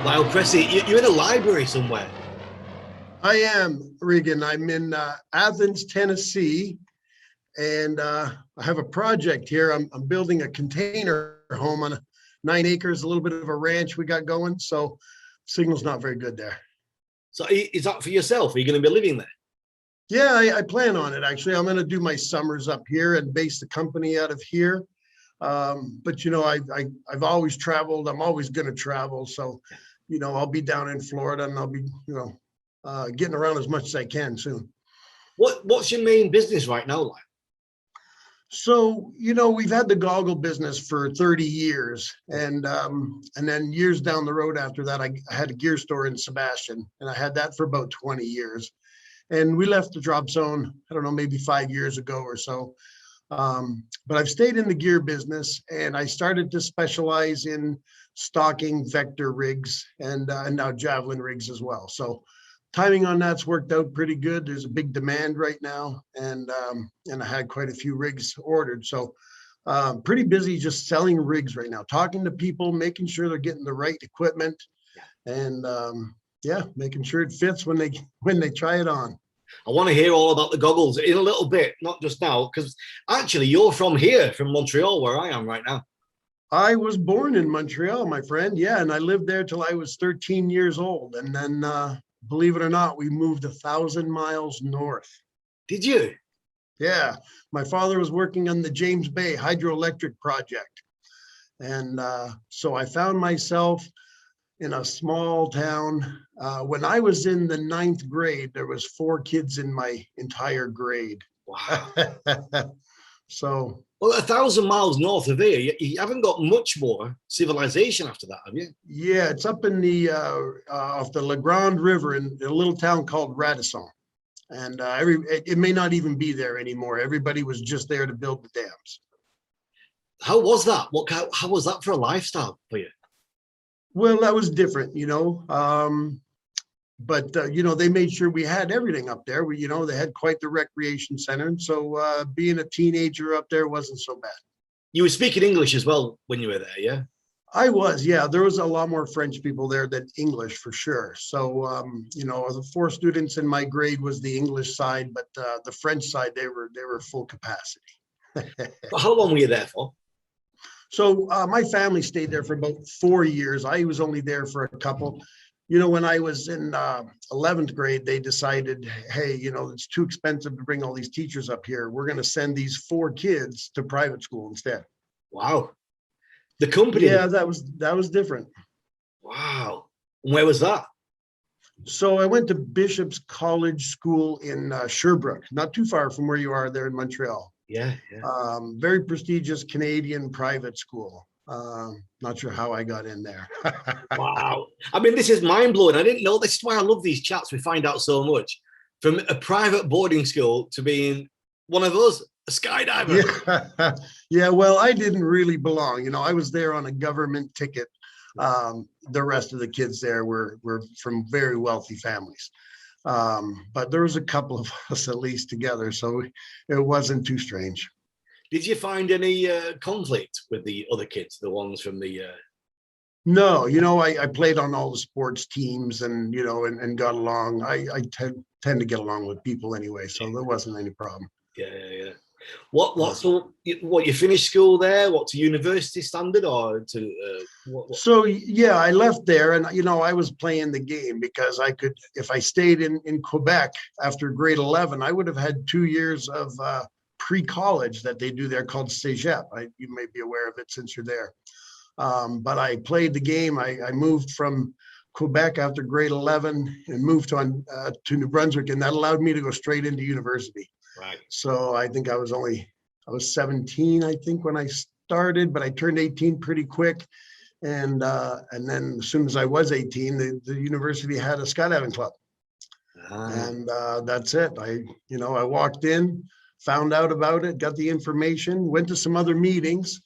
Lyle Presse, you're in a library somewhere. I am, Regan. I'm in Athens, Tennessee, and I have a project here. I'm building a container home on 9 acres, a little bit of a ranch we got going. So signal's not very good there. So is that for yourself? Are you going to be living there? Yeah, I plan on it, actually. I'm going to do my summers up here and base the company out of here. But, I've always traveled. I'm always going to travel. So, I'll be down in Florida and I'll be, getting around as much as I can soon. What's your main business right now, like? So, we've had the goggle business for 30 years. And then years down the road after that, I had a gear store in Sebastian, and I had that for about 20 years. And we left the drop zone, I don't know, maybe 5 years ago or so. But I've stayed in the gear business, and I started to specialize in stocking vector rigs and now javelin rigs as well. So timing on that's worked out pretty good. There's a big demand right now, and I had quite a few rigs ordered. So pretty busy just selling rigs right now, talking to people, making sure they're getting the right equipment, and making sure it fits when they try it on. I want to hear all about the goggles in a little bit, not just now, because actually you're from here, from Montreal, where I am right now. I was born in Montreal, my friend. Yeah, and I lived there till I was 13 years old. And then, believe it or not, we moved 1,000 miles north. Did you? Yeah, my father was working on the James Bay hydroelectric project. And so I found myself in a small town. When I was in the 9th grade, there was 4 kids in my entire grade. Wow. So, well, 1,000 miles north of here, you haven't got much more civilization after that, have you? Yeah, it's up in the off the La Grande River in a little town called Radisson, and it may not even be there anymore. Everybody was just there to build the dams. How was that? How was that for a lifestyle for you? Well, that was different, but they made sure we had everything up there. They had quite the recreation center, and so being a teenager up there wasn't so bad. You were speaking English as well when you were there, yeah? I was, yeah. There was a lot more French people there than English, for sure. So, the 4 students in my grade was the English side, but the French side, they were full capacity. But how long were you there for? So my family stayed there for about 4 years. I was only there for a couple. When I was in 11th grade, they decided, hey, it's too expensive to bring all these teachers up here. We're going to send these 4 kids to private school instead. Wow. The company? Yeah, that was different. Wow. Where was that? So I went to Bishop's College School in Sherbrooke, not too far from where you are there in Montreal. Yeah. Very prestigious Canadian private school. Not sure how I got in there. Wow. I mean, this is mind-blowing. I didn't know. This is why I love these chats. We find out so much. From a private boarding school to being one of us, a skydiver. Yeah, well, I didn't really belong. I was there on a government ticket. The rest of the kids there were from very wealthy families. But there was a couple of us at least together, so it wasn't too strange. Did you find any conflict with the other kids, the ones from the? No, I played on all the sports teams and and got along. I tend to get along with people anyway, so there wasn't any problem. Yeah. So you finished school there? What, to university standard or to? What? So yeah, I left there, and I was playing the game because I could, if I stayed in Quebec after grade 11, I would have had 2 years of pre-college that they do there called Cégep. You may be aware of it since you're there. But I played the game. I moved from Quebec after grade 11 and moved to New Brunswick, and that allowed me to go straight into university. Right. So I think I was 17, I think, when I started, but I turned 18 pretty quick. And then as soon as I was 18, the university had a skydiving club. And that's it. I walked in, found out about it, got the information, went to some other meetings,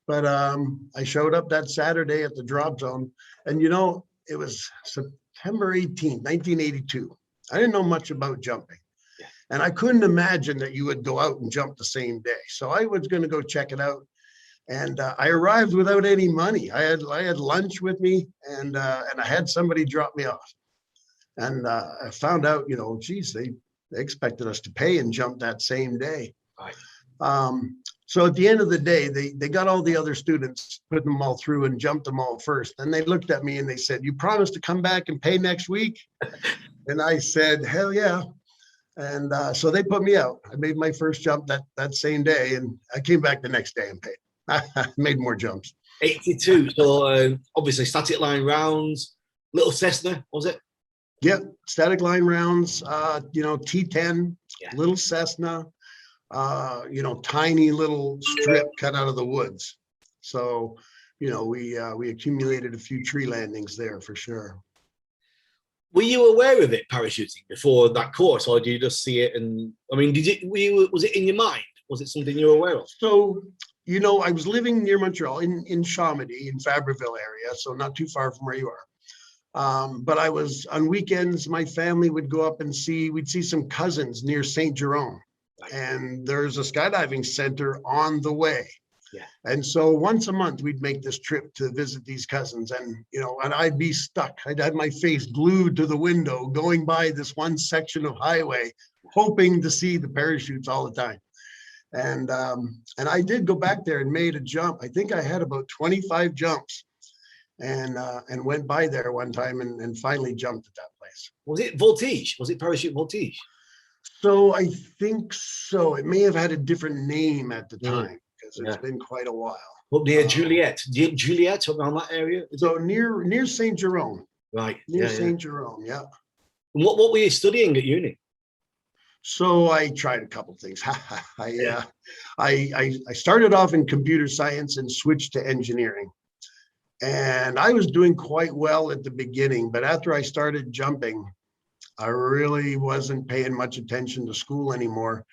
but I showed up that Saturday at the drop zone, and it was September 18th, 1982. I didn't know much about jumping. And I couldn't imagine that you would go out and jump the same day. So I was going to go check it out. And I arrived without any money. I had lunch with me, and I had somebody drop me off. And I found out, geez, they expected us to pay and jump that same day. Right. So at the end of the day, they got all the other students, put them all through and jumped them all first. And they looked at me and they said, "You promised to come back and pay next week?" And I said, "Hell yeah." And so they put me out. I made my first jump that same day, and I came back the next day and paid. I made more jumps. 82. So obviously static line rounds, little Cessna, was it? Yep, static line rounds, T10, little Cessna, tiny little strip cut out of the woods. So, we accumulated a few tree landings there for sure. Were you aware of it, parachuting, before that course, or did you just see it? And I mean, was it in your mind? Was it something you were aware of? So, I was living near Montreal in Chamonix, in Fabreville area, so not too far from where you are. But I was on weekends, my family would go up and we'd see some cousins near St. Jerome. Right. And there's a skydiving center on the way. Yeah. And so once a month we'd make this trip to visit these cousins, and and I'd be stuck. I'd have my face glued to the window going by this one section of highway, hoping to see the parachutes all the time. And I did go back there and made a jump. I think I had about 25 jumps. And went by there one time and finally jumped at that place. Was it voltige? Was it parachute voltige? So I think so. It may have had a different name at the time because it's been quite a while. Well, near Juliet, around that area. So near St. Jerome. Right. Near St. Jerome. Yeah. And what were you studying at uni? So I tried a couple of things. I started off in computer science and switched to engineering. And I was doing quite well at the beginning, but after I started jumping, I really wasn't paying much attention to school anymore.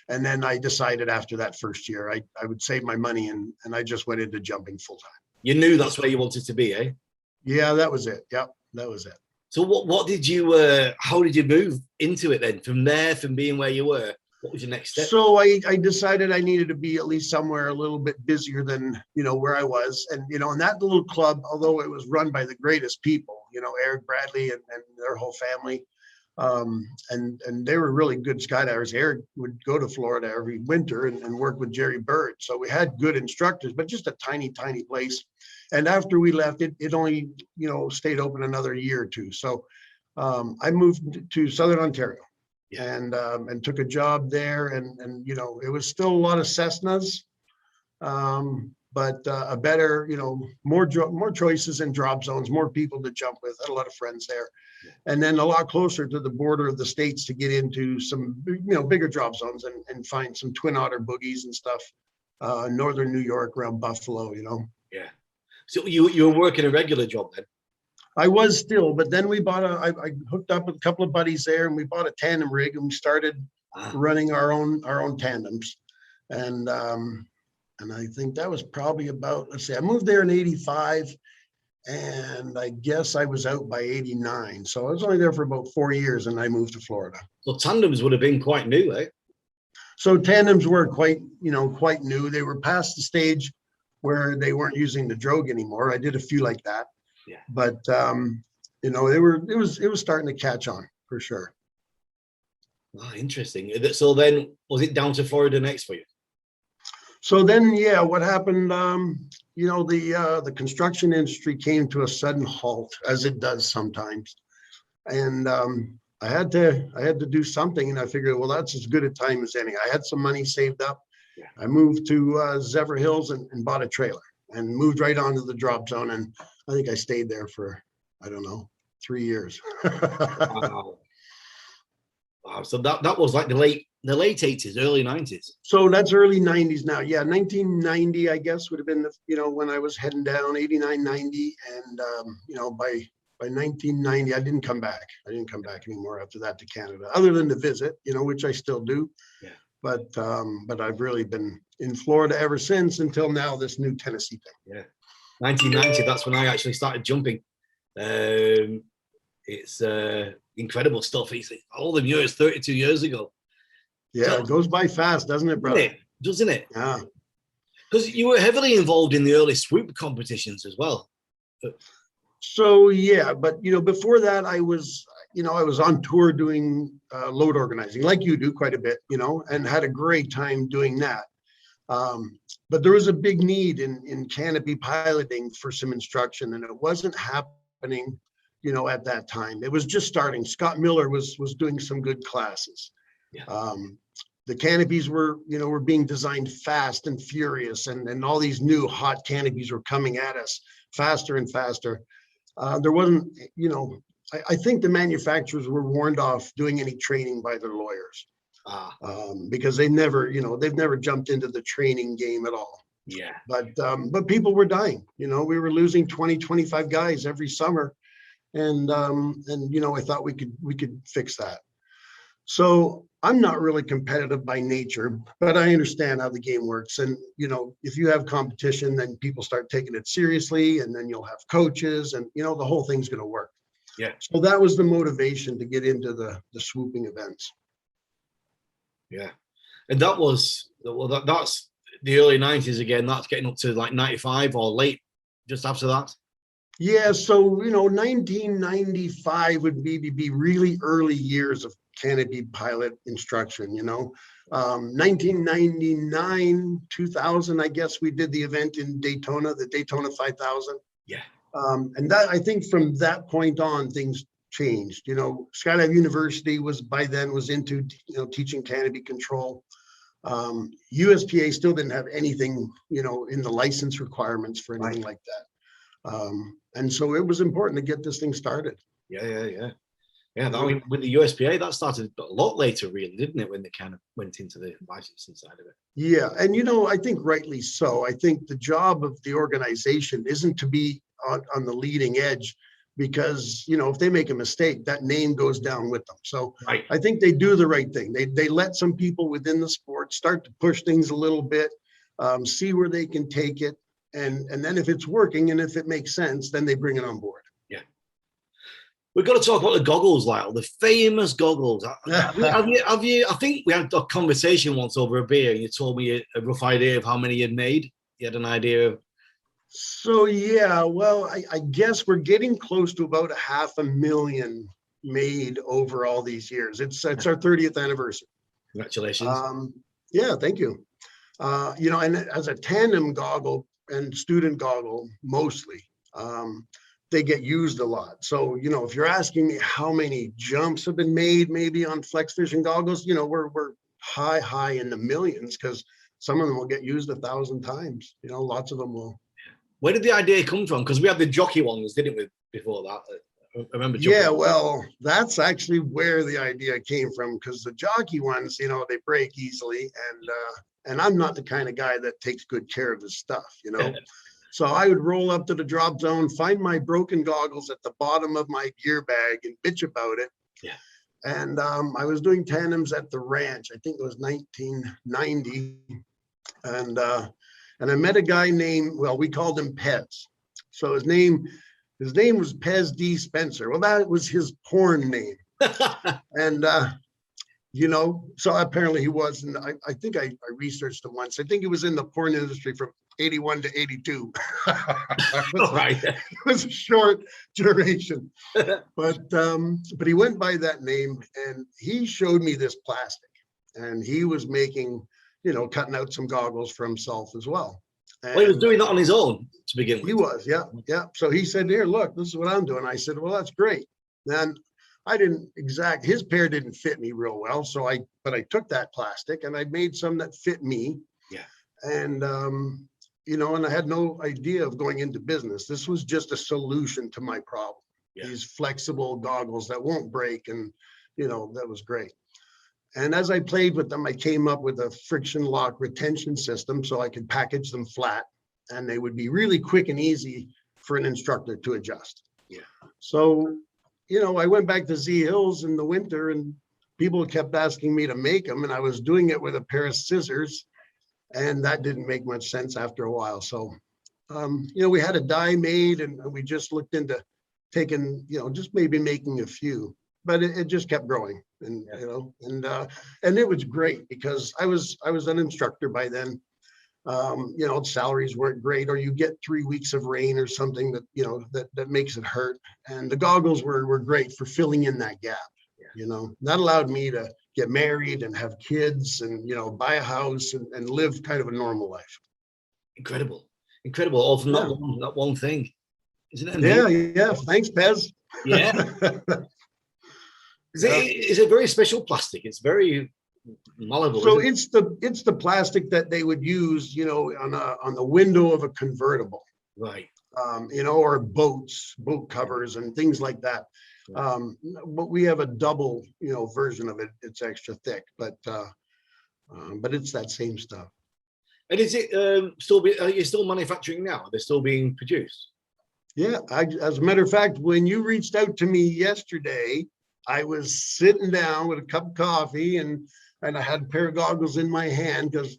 And then I decided after that first year, I would save my money and I just went into jumping full time. You knew that's where you wanted to be, eh? Yeah, that was it. Yep, that was it. So what did you, how did you move into it then? From there, from being where you were, what was your next step? So I decided I needed to be at least somewhere a little bit busier than, where I was. And, in that little club, although it was run by the greatest people, Eric Bradley and their whole family, and they were really good skydivers. Eric would go to Florida every winter and work with Jerry Bird. So we had good instructors, but just a tiny, tiny place. And after we left, it only, stayed open another year or two. So I moved to Southern Ontario. And took a job there, and it was still a lot of Cessnas, but a better, more choices and drop zones, more people to jump with. I had a lot of friends there, and then a lot closer to the border of the states to get into some bigger drop zones and find some Twin Otter boogies and stuff, northern New York around Buffalo. Yeah. So you were working a regular job then? I was still, but then we bought I hooked up with a couple of buddies there, and we bought a tandem rig, and we started running our own tandems. And I think that was probably about, let's see, I moved there in 85, and I guess I was out by 89. So I was only there for about 4 years, and I moved to Florida. So tandems would have been quite new, eh? So tandems were quite new. They were past the stage where they weren't using the drogue anymore. I did a few like that. Yeah. But it was starting to catch on for sure. Oh, interesting. So then was it down to Florida next for you? So then, what happened, the construction industry came to a sudden halt, as it does sometimes. And I had to do something, and I figured, well, that's as good a time as any. I had some money saved up. Yeah. I moved to Zephyr Hills and bought a trailer and moved right onto the drop zone. And I think I stayed there for, 3 years. Wow. So that was like the late 80s, early 90s. So that's early 90s now. Yeah, 1990, I guess, would have been when I was heading down, 89, 90. And by 1990, I didn't come back. I didn't come back anymore after that to Canada, other than to visit, which I still do. Yeah. But I've really been in Florida ever since, until now, this new Tennessee thing. Yeah. 1990, that's when I actually started jumping. It's incredible stuff. It's all the years, 32 years ago. Yeah, so, it goes by fast, doesn't it, brother? Doesn't it? Yeah. Because you were heavily involved in the early swoop competitions as well. So yeah, but before that, I was on tour doing load organizing, like you do quite a bit, and had a great time doing that. But there was a big need in canopy piloting for some instruction, and it wasn't happening, at that time. It was just starting. Scott Miller was doing some good classes. Yeah. The canopies were being designed fast and furious, and all these new hot canopies were coming at us faster and faster. There wasn't, I think the manufacturers were warned off doing any training by their lawyers. Because they've never jumped into the training game at all. Yeah. But people were dying. We were losing 20, 25 guys every summer. And I thought we could fix that. So I'm not really competitive by nature, but I understand how the game works. And, if you have competition, then people start taking it seriously, and then you'll have coaches, and, the whole thing's going to work. Yeah. So that was the motivation to get into the swooping events. Yeah. And that's the early 90s again. That's getting up to like 95 or late, just after that. Yeah, so 1995 would be really early years of canopy pilot instruction. 1999, 2000, I guess we did the event in Daytona, the Daytona 5000. Yeah. And that, I think from that point on, things changed. Skydive University was into teaching canopy control. USPA still didn't have anything in the license requirements for anything like that. And so it was important to get this thing started. Yeah. With the USPA, that started a lot later, really, didn't it? When they kind of went into the licensing side of it. Yeah, and I think rightly so. I think the job of the organization isn't to be on the leading edge, because if they make a mistake, that name goes down with them. So right. I think they do the right thing. They let some people within the sport start to push things a little bit, see where they can take it. And then if it's working and if it makes sense, then they bring it on board. Yeah. We've got to talk about the goggles, Lyle, the famous goggles. Have you, I think we had a conversation once over a beer, and you told me a rough idea of how many you'd made. You had an idea of. So, yeah, well, I guess we're getting close to about 500,000 made over all these years. It's our 30th anniversary. Congratulations. Yeah, thank you. And as a tandem goggle and student goggle, mostly, they get used a lot. So, if you're asking me how many jumps have been made, maybe on flex fishing goggles, we're high in the millions, because some of them will get used 1,000 times. Lots of them will. Where did the idea come from? Because we had the jockey ones, didn't we, before that? I remember. Yeah, well, that's actually where the idea came from, because the jockey ones, they break easily, and I'm not the kind of guy that takes good care of his stuff, So I would roll up to the drop zone, find my broken goggles at the bottom of my gear bag, and bitch about it. Yeah. And I was doing tandems at the ranch. I think it was 1990, and I met a guy named, we called him Pez. So his name was Pez D. Spencer. Well, that was his porn name. And so apparently he was, and I think I researched him once. I think he was in the porn industry from 81 to 82. Right. It was a short duration, but he went by that name, and he showed me this plastic, and he was making, cutting out some goggles for himself as well. And he was doing that on his own to begin with. He was, yeah. So he said, "Here, look, this is what I'm doing." I said, "Well, that's great." Then his pair didn't fit me real well. But I took that plastic and I made some that fit me. Yeah. And, and I had no idea of going into business. This was just a solution to my problem. Yeah. These flexible goggles that won't break. And, that was great. And as I played with them, I came up with a friction lock retention system so I could package them flat, and they would be really quick and easy for an instructor to adjust. Yeah. So, I went back to Z Hills in the winter, and people kept asking me to make them, and I was doing it with a pair of scissors, and that didn't make much sense after a while. So, we had a die made, and we just looked into taking, just maybe making a few, but it just kept growing, and, and it was great because I was an instructor by then. Salaries weren't great, or you get 3 weeks of rain or something that, that makes it hurt. And the goggles were great for filling in that gap. That allowed me to get married and have kids and, buy a house and live kind of a normal life. Incredible. All from that one thing. Isn't it amazing? Yeah. Thanks, Pez. Yeah. It's a very special plastic. It's very malleable. So it's the plastic that they would use, on the window of a convertible. Right. Or boat covers and things like that. But we have a double, version of it. It's extra thick, but it's that same stuff. And is it are you still manufacturing now? Are they still being produced? Yeah. As a matter of fact, when you reached out to me yesterday, I was sitting down with a cup of coffee and I had a pair of goggles in my hand because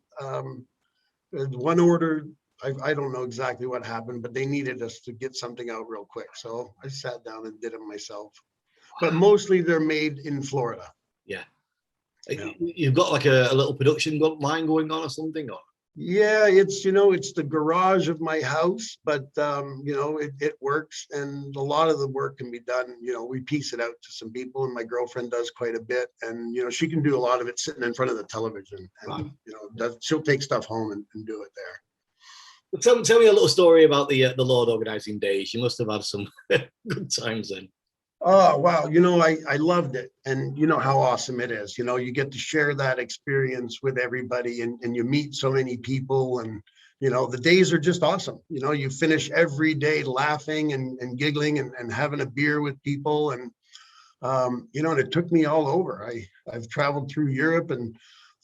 one order, I don't know exactly what happened, but they needed us to get something out real quick. So I sat down and did them myself. But mostly they're made in Florida. Yeah. You've got like a little production line going on or something? Or? Yeah, it's the garage of my house, but it works, and a lot of the work can be done. We piece it out to some people, and my girlfriend does quite a bit, and she can do a lot of it sitting in front of the television, and she'll take stuff home and do it there. Tell me a little story about the Lord organizing days. You must have had some good times then. Oh, wow. I loved it. And you know how awesome it is. You get to share that experience with everybody and you meet so many people and, the days are just awesome. You finish every day laughing and giggling and having a beer with people. And, and it took me all over. I've traveled through Europe and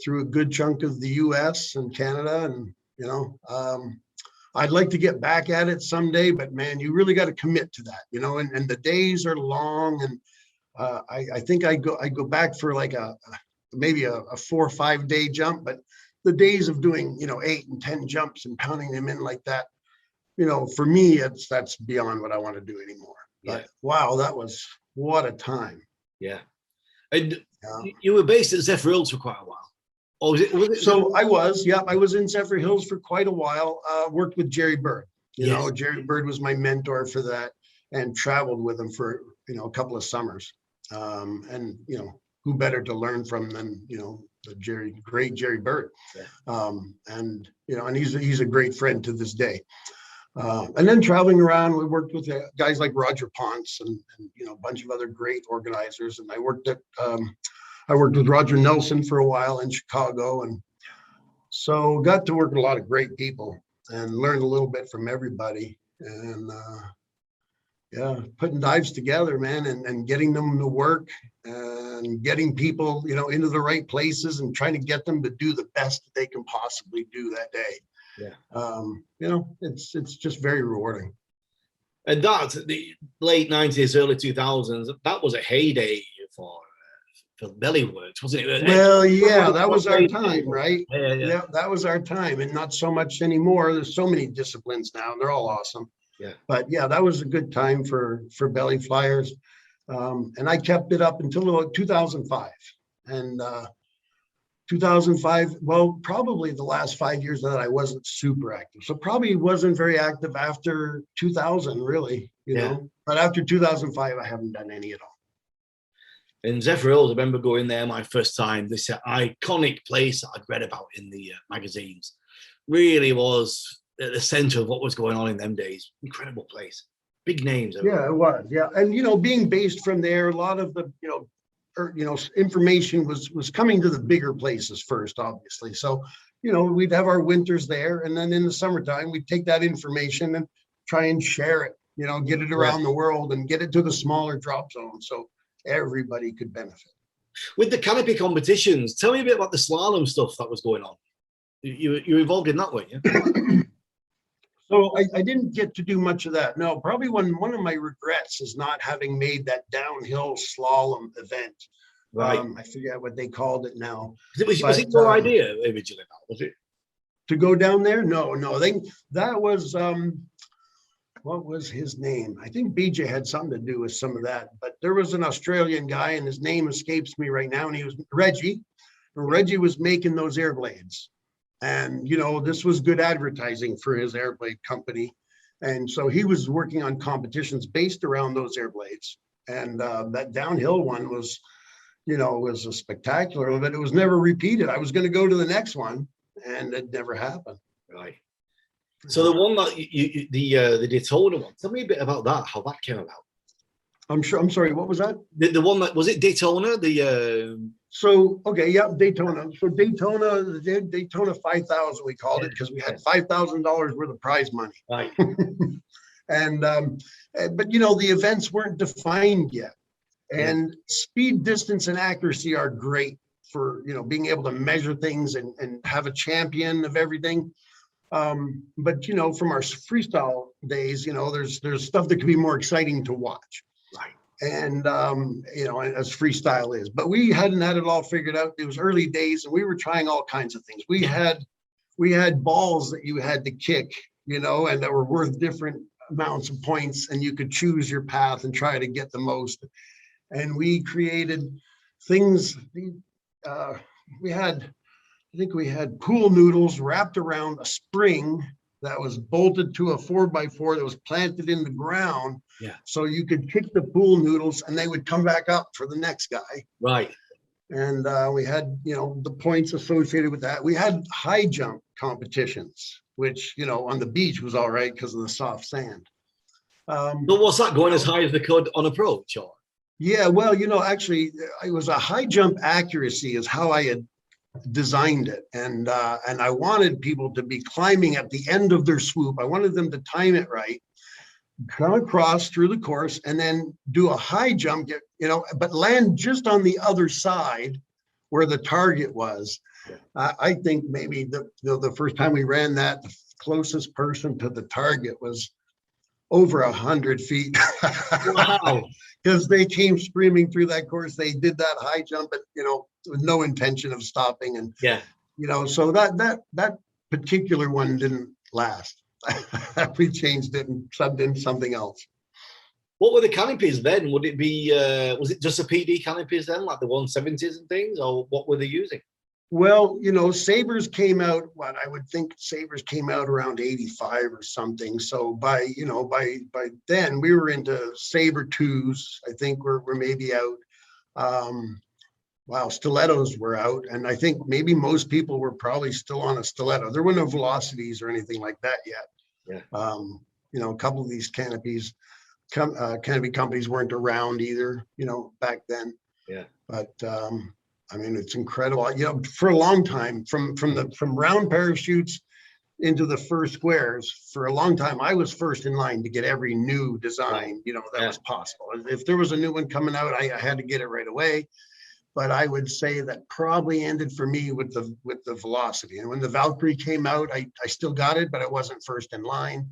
through a good chunk of the US and Canada. And, I'd like to get back at it someday, but man, you really got to commit to that, and the days are long. And I think I go back for like maybe a 4 or 5 day jump, but the days of doing, 8 and 10 jumps and pounding them in like that, for me, that's beyond what I want to do anymore. But wow, what a time. Yeah. And you were based at Zephyr Hills for quite a while. Oh, was it? So I was in Zephyr Hills for quite a while. Worked with Jerry Bird. Jerry Bird was my mentor for that, and traveled with him for a couple of summers. And who better to learn from than the great Jerry Bird. Yeah. And he's a great friend to this day. And then traveling around, we worked with guys like Roger Ponce and a bunch of other great organizers. And I worked with Roger Nelson for a while in Chicago, and so got to work with a lot of great people and learned a little bit from everybody. And putting dives together, man, and getting them to work and getting people, into the right places and trying to get them to do the best that they can possibly do that day. Yeah. It's just very rewarding. And that's the late 90s, early 2000s. That was a heyday for belly works, wasn't it? Well, yeah, that was our time, right? Yeah, that was our time, and not so much anymore. There's so many disciplines now, and they're all awesome. Yeah. But yeah, that was a good time for belly flyers, and I kept it up until about 2005. And 2005, well, probably the last 5 years that I wasn't super active, so probably wasn't very active after 2000, really. You know, but after 2005, I haven't done any at all. In Zephyr Hills, I remember going there my first time. This iconic place that I'd read about in the magazines really was at the center of what was going on in them days. Incredible place, big names. Yeah, it was. Yeah, and being based from there, a lot of the information was coming to the bigger places first, obviously. So we'd have our winters there, and then in the summertime we'd take that information and try and share it. Get it around the world and get it to the smaller drop zones. So everybody could benefit. With the canopy competitions, tell me a bit about the slalom stuff that was going on. You're involved in that, weren't you? So I didn't get to do much of that. No, probably one of my regrets is not having made that downhill slalom event. Right. I forget what they called it now. Was it your idea originally? Was it to go down there? No. That was what was his name? I think BJ had something to do with some of that, but there was an Australian guy, and his name escapes me right now, and he was Reggie. And Reggie was making those air blades. And, this was good advertising for his airblade company. And so he was working on competitions based around those airblades. And that downhill one was, was a spectacular, but it was never repeated. I was going to go to the next one, and it never happened. Right. So the one that the Daytona one, tell me a bit about that, how that came about. I'm sorry, what was that? The one that, was it Daytona? So, okay, yeah, Daytona. So Daytona 5,000, we called it, because we had $5,000 worth of prize money. Right. And, but the events weren't defined yet. And speed, distance, and accuracy are great for, being able to measure things and have a champion of everything. But, from our freestyle days, there's stuff that could be more exciting to watch. Right. And, as freestyle is, but we hadn't had it all figured out. It was early days, and we were trying all kinds of things. We had balls that you had to kick, and that were worth different amounts of points, and you could choose your path and try to get the most. And we created things. I think we had pool noodles wrapped around a spring that was bolted to a 4x4 that was planted in the ground. Yeah. So you could kick the pool noodles and they would come back up for the next guy. Right. And we had, the points associated with that. We had high jump competitions, which, on the beach was all right because of the soft sand. So what's that, going as high as they could on approach? Or? Yeah, well, actually, it was a high jump accuracy is how I had designed it. And I wanted people to be climbing at the end of their swoop. I wanted them to time it right, come across through the course, and then do a high jump, but land just on the other side where the target was. Yeah. I think maybe the first time we ran that, the closest person to the target was over 100 feet. Wow. Because they came screaming through that course. They did that high jump, but with no intention of stopping. And so that particular one didn't last. We changed it and subbed in something else. What were the canopies then? Would it be was it just the PD canopies then, like the 170s and things, or what were they using? Well, Sabres came out, I would think Sabres came out around 85 or something. So by then we were into Sabre 2s. I think we're maybe out. Stilettos were out. And I think maybe most people were probably still on a stiletto. There were no velocities or anything like that yet. Yeah. A couple of these canopy companies weren't around either, back then. Yeah. But, it's incredible. For a long time, from round parachutes into the first squares, for a long time, I was first in line to get every new design, that was possible. If there was a new one coming out, I had to get it right away. But I would say that probably ended for me with the velocity. And when the Valkyrie came out, I still got it, but I wasn't first in line.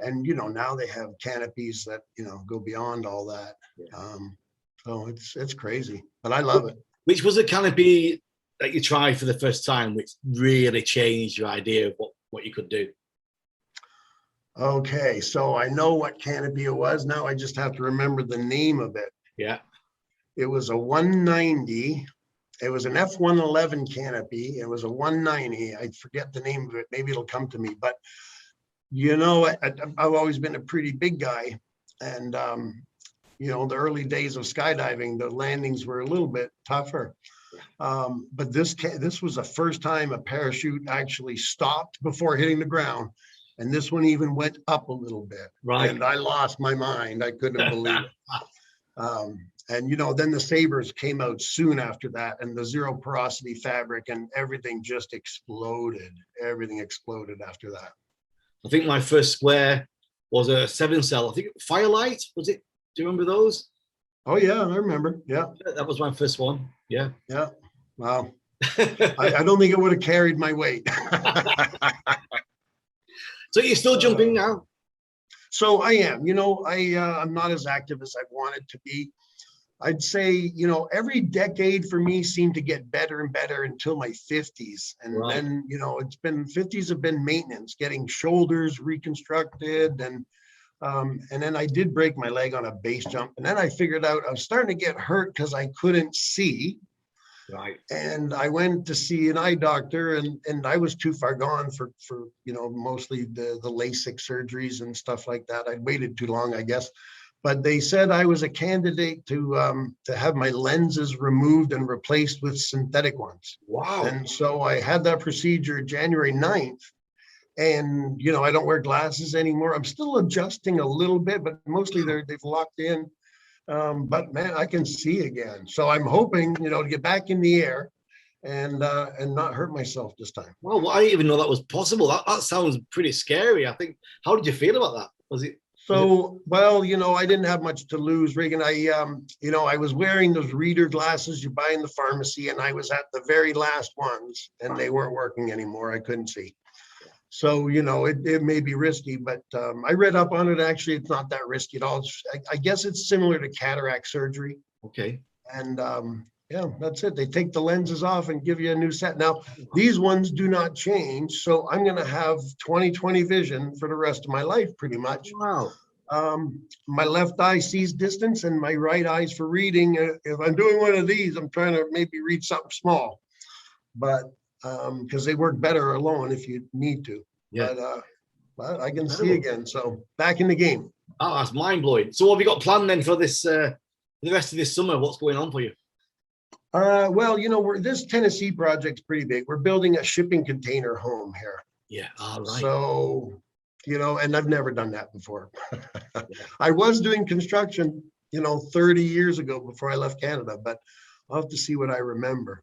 And now they have canopies that go beyond all that. So it's crazy, but I love it. Which was a canopy that you tried for the first time, which really changed your idea of what you could do? Okay, so I know what canopy it was. Now I just have to remember the name of it. Yeah. It was a 190. It was an F111 canopy. It was a 190. I forget the name of it. Maybe it'll come to me. But, I've always been a pretty big guy. And, the early days of skydiving, the landings were a little bit tougher. But this was the first time a parachute actually stopped before hitting the ground. And this one even went up a little bit. Right. And I lost my mind. I couldn't believe it. And, then the Sabres came out soon after that, and the zero porosity fabric, and everything just exploded. Everything exploded after that. I think my first square was a 7-cell. I think Firelight, was it? Do you remember those? Oh, yeah, I remember. Yeah. That was my first one. Yeah. Yeah. Wow. I don't think it would have carried my weight. So you're still jumping now? So I am. I'm not as active as I wanted to be. I'd say, every decade for me seemed to get better and better until my 50s. And then, it's been 50s have been maintenance, getting shoulders reconstructed. And then I did break my leg on a base jump. And then I figured out I was starting to get hurt because I couldn't see. Right. And I went to see an eye doctor, and I was too far gone for mostly the LASIK surgeries and stuff like that. I'd waited too long, I guess. But they said I was a candidate to have my lenses removed and replaced with synthetic ones. Wow. And so I had that procedure January 9th. And, I don't wear glasses anymore. I'm still adjusting a little bit, but mostly they've locked in. But man, I can see again. So I'm hoping, to get back in the air and not hurt myself this time. Well, I didn't even know that was possible. That sounds pretty scary. I think. How did you feel about that? Was it? Well, I didn't have much to lose, Regan. I was wearing those reader glasses you buy in the pharmacy, and I was at the very last ones, and they weren't working anymore. I couldn't see. So, it may be risky, but I read up on it. Actually, it's not that risky at all. I guess it's similar to cataract surgery. Okay. And yeah, that's it. They take the lenses off and give you a new set. Now, these ones do not change. So I'm going to have 20/20 vision for the rest of my life, pretty much. Wow. My left eye sees distance and my right eye's for reading. If I'm doing one of these, I'm trying to maybe read something small. But because they work better alone if you need to. Yeah. But I can see again. So back in the game. Oh, that's mind blowing. So what have you got planned then for this the rest of this summer? What's going on for you? Well, this Tennessee project's pretty big. We're building a shipping container home here. Yeah. All right. So, and I've never done that before. I was doing construction, 30 years ago before I left Canada, but I'll have to see what I remember.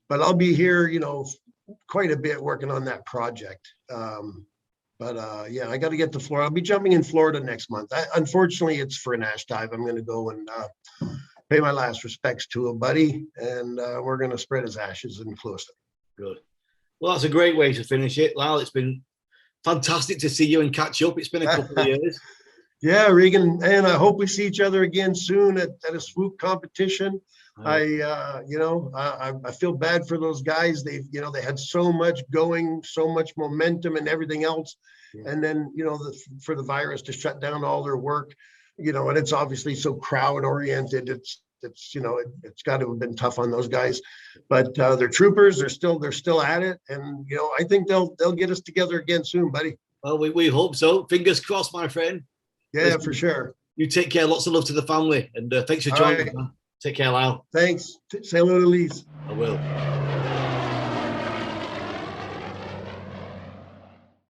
But I'll be here, quite a bit working on that project. Yeah, I got to get to Florida. I'll be jumping in Florida next month. Unfortunately, it's for an ash dive. I'm going to go and pay my last respects to a buddy, and we're going to spread his ashes in Closter. Good. Well, that's a great way to finish it, Lyle. It's been fantastic to see you and catch up. It's been a couple of years. Yeah, Regan, and I hope we see each other again soon at a swoop competition. I feel bad for those guys. They had so much going, so much momentum and everything else. Yeah. And then, for the virus to shut down all their work, and it's obviously so crowd oriented. It's got to have been tough on those guys, but they're troopers. They're still at it. And, I think they'll get us together again soon, buddy. Well, we hope so. Fingers crossed, my friend. Yeah, listen, for sure. You take care. Lots of love to the family. And thanks for joining. Right. Take care, Lyle. Thanks. Say hello to Lise. I will.